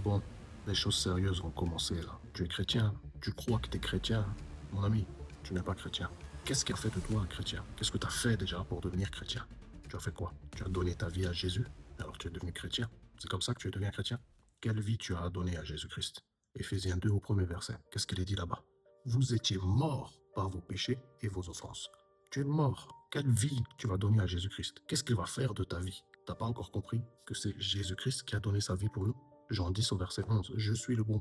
Bon, les choses sérieuses vont commencer là. Tu es chrétien, tu crois que tu es chrétien. Mon ami, tu n'es pas chrétien. Qu'est-ce qui a fait de toi un chrétien? Qu'est-ce que tu as fait déjà pour devenir chrétien? Tu as fait quoi? Tu as donné ta vie à Jésus, alors tu es devenu chrétien. C'est comme ça que tu es devenu un chrétien? Quelle vie tu as donnée à Jésus-Christ? Éphésiens 2 au premier verset. Qu'est-ce qu'il est dit là-bas? Vous étiez morts par vos péchés et vos offenses. Tu es mort. Quelle vie tu vas donner à Jésus-Christ? Qu'est-ce qu'il va faire de ta vie? T'as pas encore compris que c'est Jésus-Christ qui a donné sa vie pour nous? Jean 10 au verset 11. Je suis le bon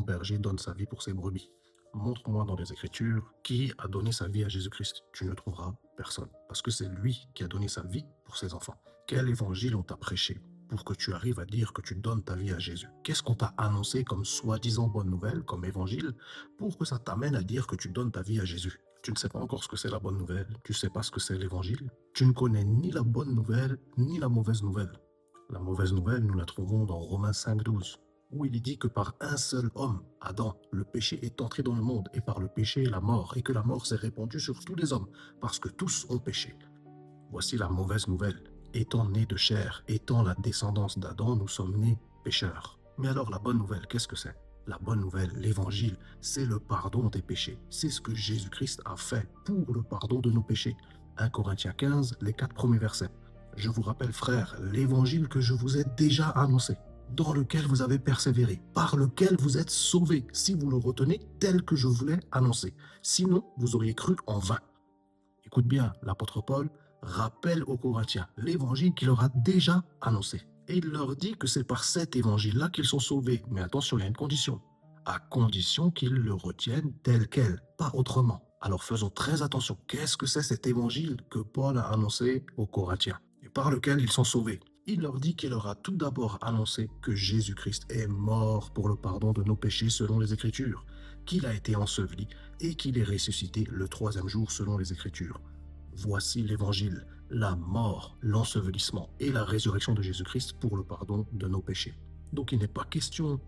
berger donne sa vie pour ses brebis. Montre-moi dans les Écritures qui a donné sa vie à Jésus-Christ. Tu ne trouveras personne, parce que c'est lui qui a donné sa vie pour ses enfants. Quel évangile on t'a prêché pour que tu arrives à dire que tu donnes ta vie à Jésus? Qu'est-ce qu'on t'a annoncé comme soi-disant bonne nouvelle, comme évangile, pour que ça t'amène à dire que tu donnes ta vie à Jésus? Tu ne sais pas encore ce que c'est la bonne nouvelle, tu ne sais pas ce que c'est l'évangile, tu ne connais ni la bonne nouvelle, ni la mauvaise nouvelle. La mauvaise nouvelle, nous la trouvons dans Romains 5,12, où il est dit que par un seul homme, Adam, le péché est entré dans le monde, et par le péché, la mort, et que la mort s'est répandue sur tous les hommes, parce que tous ont péché. Voici la mauvaise nouvelle. Étant nés de chair, étant la descendance d'Adam, nous sommes nés pécheurs. Mais alors la bonne nouvelle, qu'est-ce que c'est? La bonne nouvelle, l'évangile, c'est le pardon des péchés. C'est ce que Jésus-Christ a fait pour le pardon de nos péchés. 1 Corinthiens 15, les 4 premiers versets. Je vous rappelle, frères, l'évangile que je vous ai déjà annoncé, dans lequel vous avez persévéré, par lequel vous êtes sauvés, si vous le retenez tel que je vous l'ai annoncé. Sinon, vous auriez cru en vain. Écoute bien, l'apôtre Paul rappelle aux Corinthiens l'évangile qu'il leur a déjà annoncé. Et il leur dit que c'est par cet évangile-là qu'ils sont sauvés. Mais attention, il y a une condition. À condition qu'ils le retiennent tel quel, pas autrement. Alors faisons très attention. Qu'est-ce que c'est cet évangile que Paul a annoncé aux Corinthiens et par lequel ils sont sauvés? Il leur dit qu'il leur a tout d'abord annoncé que Jésus-Christ est mort pour le pardon de nos péchés selon les Écritures, qu'il a été enseveli et qu'il est ressuscité le troisième jour selon les Écritures. Voici l'évangile, la mort, l'ensevelissement et la résurrection de Jésus-Christ pour le pardon de nos péchés. Donc il n'est pas question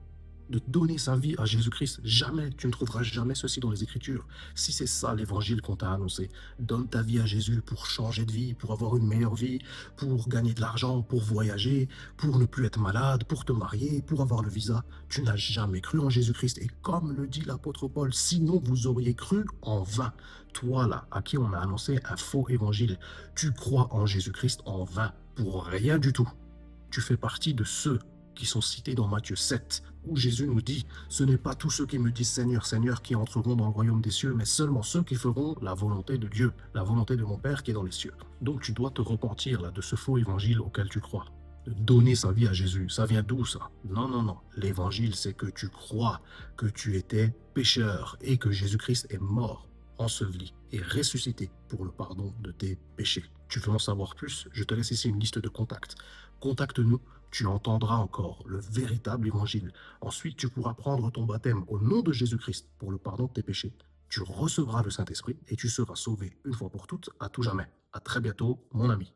de donner sa vie à Jésus-Christ. Jamais, tu ne trouveras jamais ceci dans les Écritures. Si c'est ça l'évangile qu'on t'a annoncé, donne ta vie à Jésus pour changer de vie, pour avoir une meilleure vie, pour gagner de l'argent, pour voyager, pour ne plus être malade, pour te marier, pour avoir le visa. Tu n'as jamais cru en Jésus-Christ. Et comme le dit l'apôtre Paul, sinon vous auriez cru en vain. Toi là, à qui on a annoncé un faux évangile, tu crois en Jésus-Christ en vain, pour rien du tout. Tu fais partie de ceux qui sont cités dans Matthieu 7, où Jésus nous dit, ce n'est pas tous ceux qui me disent Seigneur, Seigneur qui entreront dans le royaume des cieux, mais seulement ceux qui feront la volonté de Dieu, la volonté de mon Père qui est dans les cieux. Donc tu dois te repentir là de ce faux évangile auquel tu crois. De donner sa vie à Jésus, ça vient d'où ça? Non, non, non. L'évangile, c'est que tu crois que tu étais pécheur et que Jésus-Christ est mort, enseveli et ressuscité pour le pardon de tes péchés. Tu veux en savoir plus? Je te laisse ici une liste de contacts. Contacte-nous, tu entendras encore le véritable évangile. Ensuite, tu pourras prendre ton baptême au nom de Jésus-Christ pour le pardon de tes péchés. Tu recevras le Saint-Esprit et tu seras sauvé une fois pour toutes, à tout jamais. À très bientôt, mon ami.